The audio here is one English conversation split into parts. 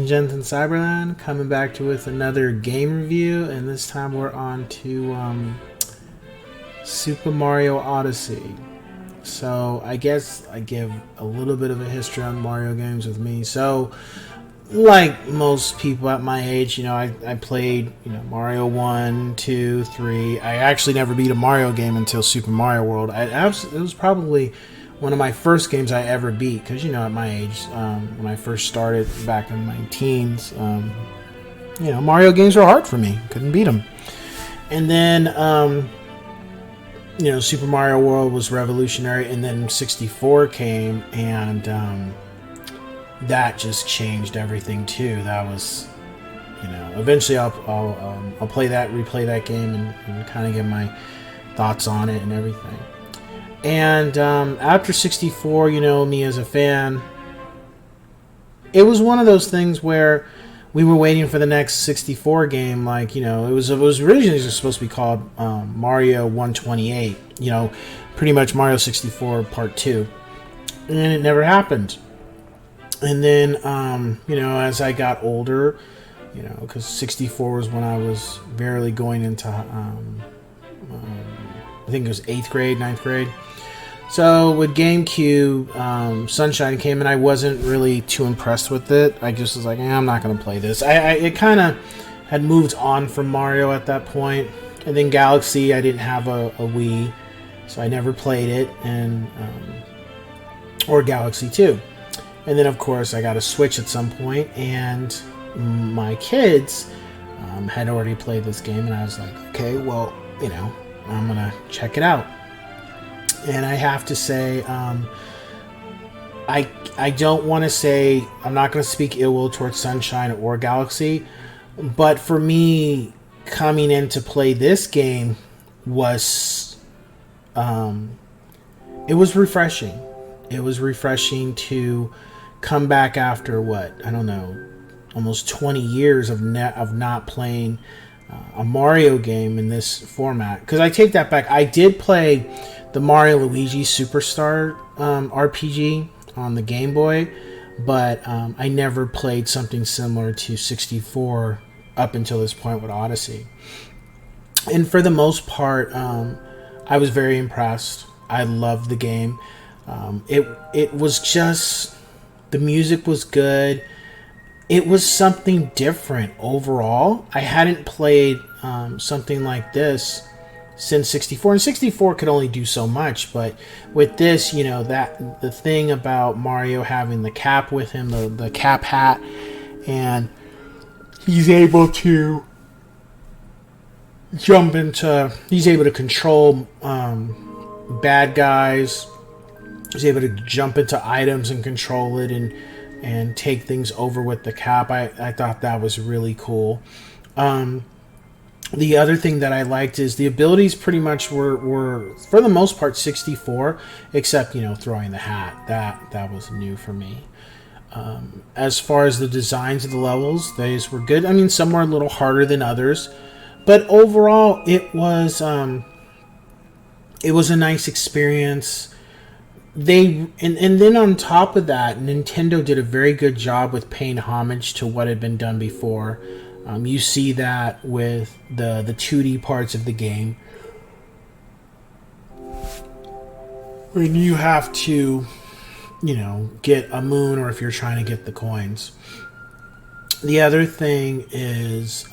Gents in Cyberland, coming back to with another game review, and this time we're on to Super Mario Odyssey. So I guess I give a little bit of a history on Mario games with me. So like most people at my age, I played, Mario 1, 2, 3. I actually never beat a Mario game until Super Mario World. It was probably one of my first games I ever beat, because, at my age, when I first started back in my teens, Mario games were hard for me. Couldn't beat them. And then, Super Mario World was revolutionary, and then 64 came, and that just changed everything too. That was, eventually I'll replay that game, and kind of get my thoughts on it and everything. And after 64, me as a fan, it was one of those things where we were waiting for the next 64 game. Like, it was originally supposed to be called Mario 128. Pretty much Mario 64 Part 2, and it never happened. And then, as I got older, because 64 was when I was barely going into, I think it was 8th grade, 9th grade. So with GameCube, Sunshine came, and I wasn't really too impressed with it. I just was like, I'm not going to play this. It kind of had moved on from Mario at that point. And then Galaxy, I didn't have a Wii, so I never played it, and or Galaxy 2. And then, of course, I got a Switch at some point, and my kids had already played this game, and I was like, okay, well, I'm going to check it out. And I have to say, I don't want to say, I'm not going to speak ill will towards Sunshine or Galaxy, but for me, coming in to play this game was, it was refreshing. It was refreshing to come back after almost 20 years of not playing a Mario game in this format. Because I take that back. I did play the Mario Luigi Superstar RPG on the Game Boy, but I never played something similar to 64 up until this point with Odyssey. And for the most part, I was very impressed. I loved the game. It was just, the music was good. It was something different overall. I hadn't played something like this since 64, and 64 could only do so much, but with this, that the thing about Mario having the cap with him, the cap hat, and he's able to control bad guys. He's able to jump into items and control it, and take things over with the cap. I thought that was really cool. The other thing that I liked is the abilities pretty much were for the most part 64, except throwing the hat. That was new for me. As far as the designs of the levels, those were good. I mean, some were a little harder than others, but overall it was a nice experience. And then on top of that, Nintendo did a very good job with paying homage to what had been done before. You see that with the 2D parts of the game, when you have to, get a moon, or if you're trying to get the coins. The other thing is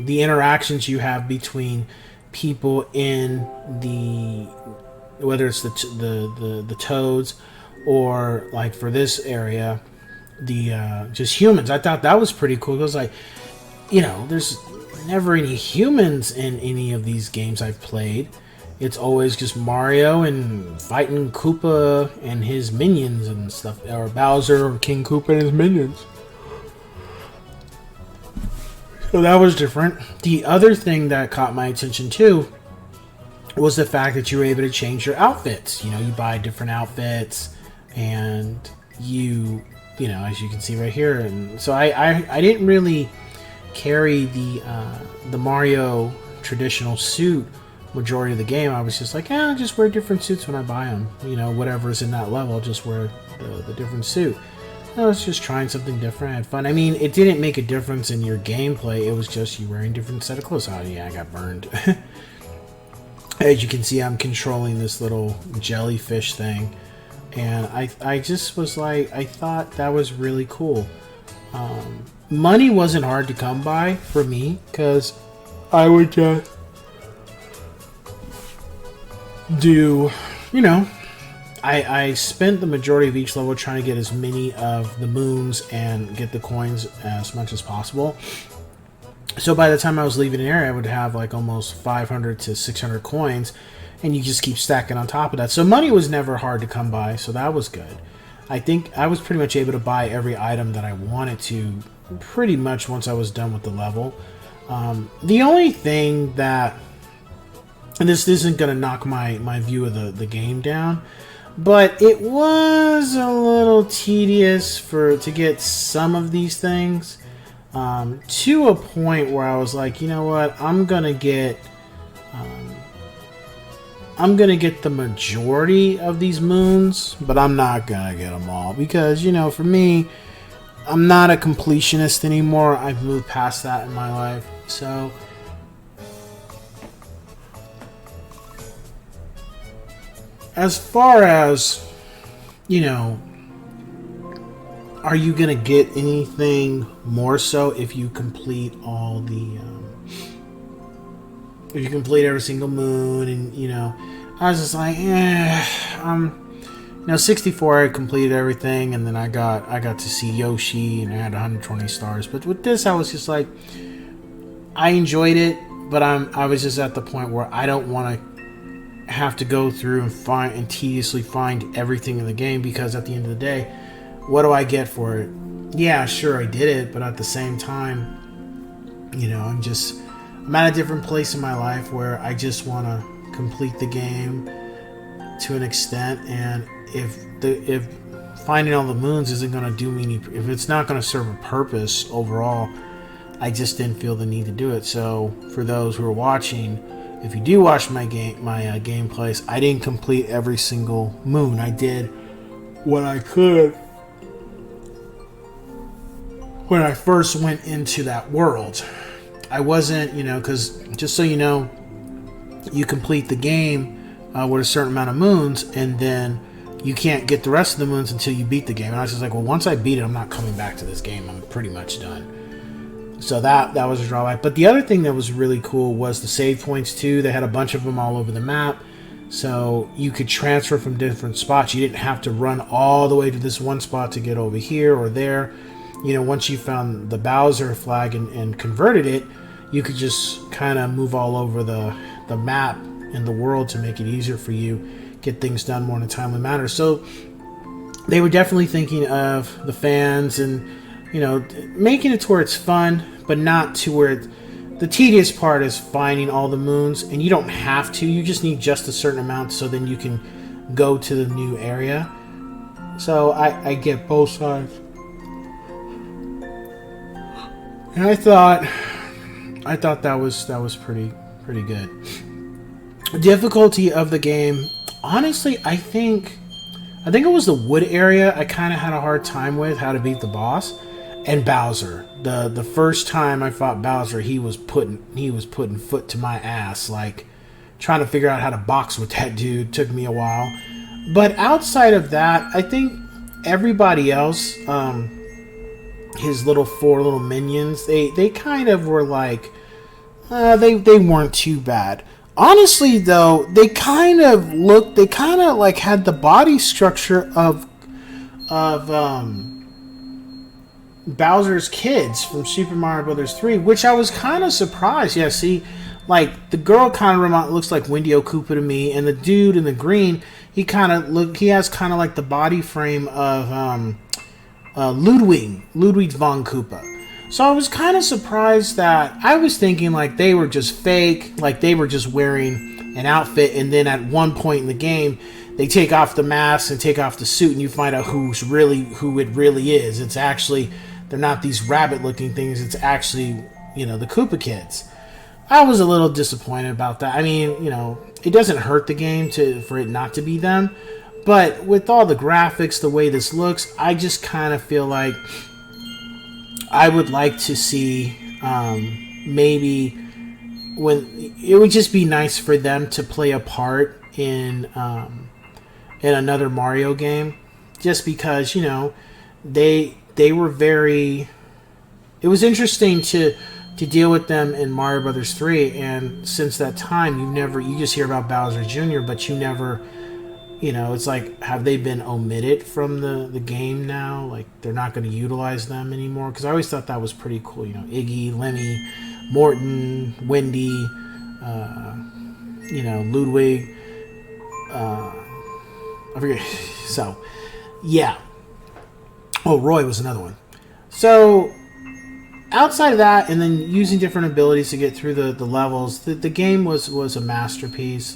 the interactions you have between people in whether it's the toads, or like for this area, the just humans. I thought that was pretty cool. It was like, there's never any humans in any of these games I've played. It's always just Mario and fighting Koopa and his minions and stuff, or Bowser or King Koopa and his minions. So that was different. The other thing that caught my attention too was the fact that you were able to change your outfits. You buy different outfits, and as you can see right here. And so I didn't really carry the Mario traditional suit majority of the game. I was just like, I'll just wear different suits when I buy them. Whatever's in that level, I'll just wear the different suit. I was just trying something different. I had fun. I mean, it didn't make a difference in your gameplay. It was just you wearing different set of clothes. Oh yeah, I got burned. As you can see, I'm controlling this little jellyfish thing, and I just was like, I thought that was really cool. Money wasn't hard to come by for me because I would just do, you know, I spent the majority of each level trying to get as many of the moons and get the coins as much as possible. So by the time I was leaving an area, I would have like almost 500 to 600 coins, and you just keep stacking on top of that. So money was never hard to come by, so that was good. I think I was pretty much able to buy every item that I wanted to pretty much once I was done with the level. The only thing that, and this isn't going to knock my view of the game down, but it was a little tedious to get some of these things. To a point where I was like, you know what, I'm gonna get the majority of these moons, but I'm not gonna get them all because, you know, for me, I'm not a completionist anymore. I've moved past that in my life. So as far as, you know, are you gonna get anything more so if you complete all the if you complete every single moon? And, you know, I was just like, you know, 64 I completed everything, and then I got to see Yoshi and I had 120 stars. But with this, I was just like, I enjoyed it, but I was just at the point where I don't want to have to go through and tediously find everything in the game, because at the end of the day, what do I get for it? Yeah, sure, I did it, but at the same time, you know, I'm at a different place in my life where I just want to complete the game to an extent, and if finding all the moons isn't going to do me if it's not going to serve a purpose overall, I just didn't feel the need to do it. So for those who are watching, if you do watch my gameplays, I didn't complete every single moon. I did what I could when I first went into that world. I wasn't, you know, because just so you know, you complete the game with a certain amount of moons, and then you can't get the rest of the moons until you beat the game. And I was just like, well, once I beat it, I'm not coming back to this game. I'm pretty much done. So that was a drawback. But the other thing that was really cool was the save points too. They had a bunch of them all over the map, so you could transfer from different spots. You didn't have to run all the way to this one spot to get over here or there. You know, once you found the Bowser flag and converted it, you could just kind of move all over the map and the world to make it easier for you, get things done more in a timely manner. So they were definitely thinking of the fans and, you know, making it to where it's fun, but not to where the tedious part is finding all the moons, and you don't have to. You just need just a certain amount, so then you can go to the new area. So I get both sides. And I thought that was pretty good. Difficulty of the game, honestly, I think it was the wood area I kind of had a hard time with how to beat the boss. And Bowser, the first time I fought Bowser, he was putting foot to my ass, like trying to figure out how to box with that dude took me a while. But outside of that, I think everybody else, his four little minions, they kind of were like, they weren't too bad. Honestly, though, they kind of like had the body structure of Bowser's kids from Super Mario Brothers 3, which I was kind of surprised. Yeah, see, like the girl kind of looks like Wendy Koopa to me, and the dude in the green, he has kind of like the body frame of Ludwig von Koopa. So I was kind of surprised that I was thinking like they were just fake, like they were just wearing an outfit, and then at one point in the game they take off the mask and take off the suit, and you find out who it really is. It's actually, they're not these rabbit looking things, it's actually, you know, the Koopa kids. I was a little disappointed about that. I mean, you know, it doesn't hurt the game for it not to be them, But with all the graphics, the way this looks, I just kind of feel like I would like to see maybe when it would just be nice for them to play a part in another Mario game, just because they were very. It was interesting to deal with them in Mario Brothers 3, and since that time you just hear about Bowser Jr., but you never. It's like, have they been omitted from the game now? Like, they're not going to utilize them anymore? Because I always thought that was pretty cool. Iggy, Lemmy, Morton, Wendy, Ludwig. I forget. So, yeah. Oh, Roy was another one. So, outside of that, and then using different abilities to get through the levels, the game was a masterpiece.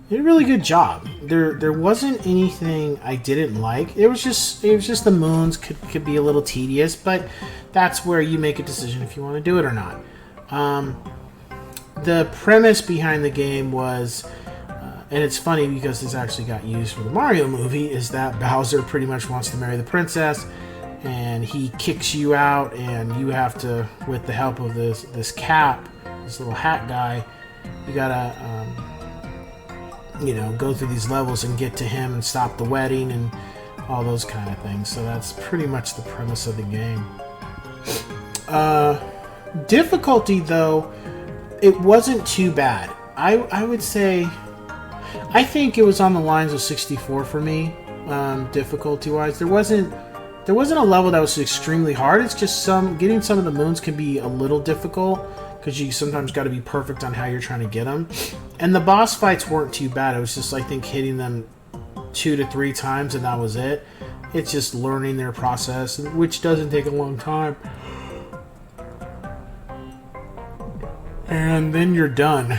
They did a really good job. There wasn't anything I didn't like. It was just the moons could be a little tedious, but that's where you make a decision if you want to do it or not. The premise behind the game was, and it's funny because this actually got used for the Mario movie, is that Bowser pretty much wants to marry the princess, and he kicks you out, and you have to, with the help of this cap, this little hat guy, you gotta go through these levels and get to him and stop the wedding and all those kind of things. So that's pretty much the premise of the game. Difficulty, though, it wasn't too bad. I would say, I think it was on the lines of 64 for me, difficulty-wise. There wasn't a level that was extremely hard. It's just getting some of the moons can be a little difficult, because you sometimes got to be perfect on how you're trying to get them. And the boss fights weren't too bad. It was just, I think, hitting them 2 to 3 times, and that was it. It's just learning their process, which doesn't take a long time. And then you're done.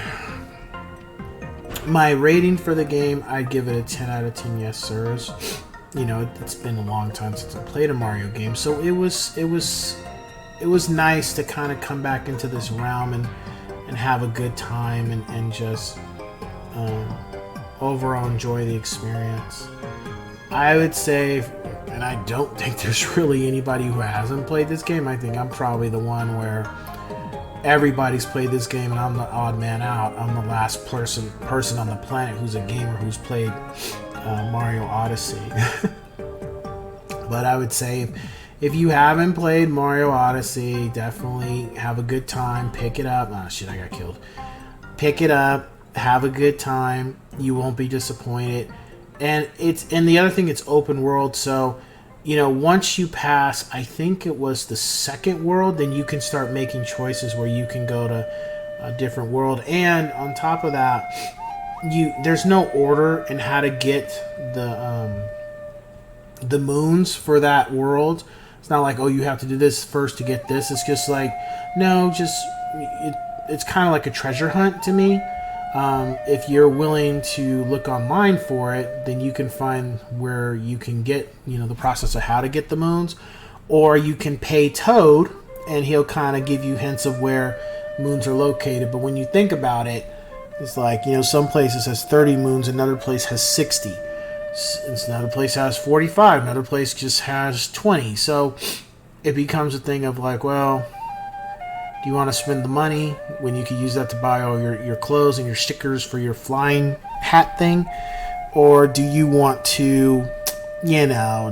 My rating for the game, I'd give it a 10 out of 10 yes sirs. It's been a long time since I played a Mario game, so it was nice to kind of come back into this realm and have a good time and just overall enjoy the experience. I would say, and I don't think there's really anybody who hasn't played this game. I think I'm probably the one where everybody's played this game and I'm the odd man out. I'm the last person on the planet who's a gamer who's played Mario Odyssey. But I would say, if you haven't played Mario Odyssey, definitely have a good time. Pick it up. Oh, shit, I got killed. Pick it up. Have a good time. You won't be disappointed. And the other thing, it's open world. So, once you pass, I think it was the second world, then you can start making choices where you can go to a different world. And on top of that, there's no order in how to get the moons for that world. It's not like, oh, you have to do this first to get this. It's just like, no, it's kind of like a treasure hunt to me. If you're willing to look online for it, then you can find where you can get, the process of how to get the moons. Or you can pay Toad, and he'll kind of give you hints of where moons are located. But when you think about it, it's like, some places has 30 moons, another place has 60. Another place has 45, another place just has 20. So it becomes a thing of like, well, do you want to spend the money when you could use that to buy all your clothes and your stickers for your flying hat thing? Or do you want to,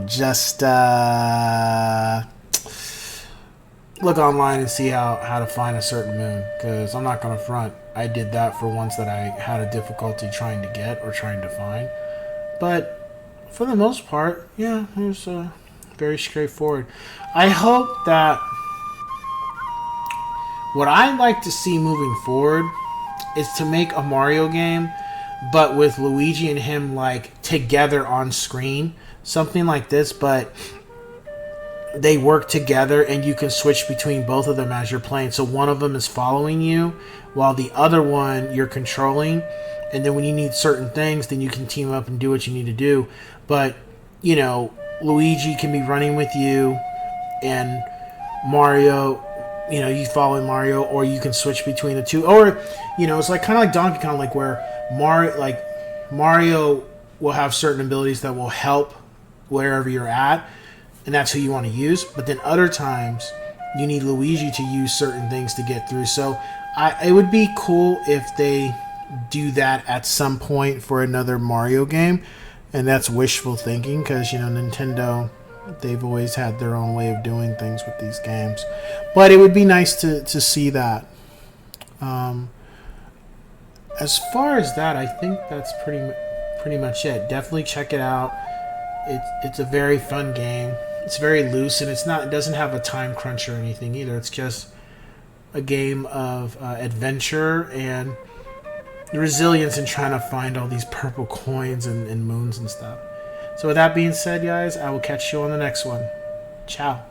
just look online and see how to find a certain moon? Because I'm not going to front. I did that for ones that I had a difficulty trying to get or trying to find. But for the most part, yeah, it was very straightforward. I hope that what I'd like to see moving forward is to make a Mario game, but with Luigi and him like together on screen. Something like this, but they work together and you can switch between both of them as you're playing. So one of them is following you while the other one you're controlling. And then when you need certain things, then you can team up and do what you need to do. But, Luigi can be running with you and Mario, you follow Mario, or you can switch between the two. Or, it's like kind of like Donkey Kong, like where Mario will have certain abilities that will help wherever you're at, and that's who you want to use. But then other times, you need Luigi to use certain things to get through. So it would be cool if they do that at some point for another Mario game, and that's wishful thinking because Nintendo, they've always had their own way of doing things with these games. But it would be nice to see that. As far as that, I think that's pretty much it. Definitely check it out. It's a very fun game. It's very loose, and it doesn't have a time crunch or anything either. It's just a game of adventure and resilience in trying to find all these purple coins and moons and stuff. So with that being said, guys, I will catch you on the next one. Ciao.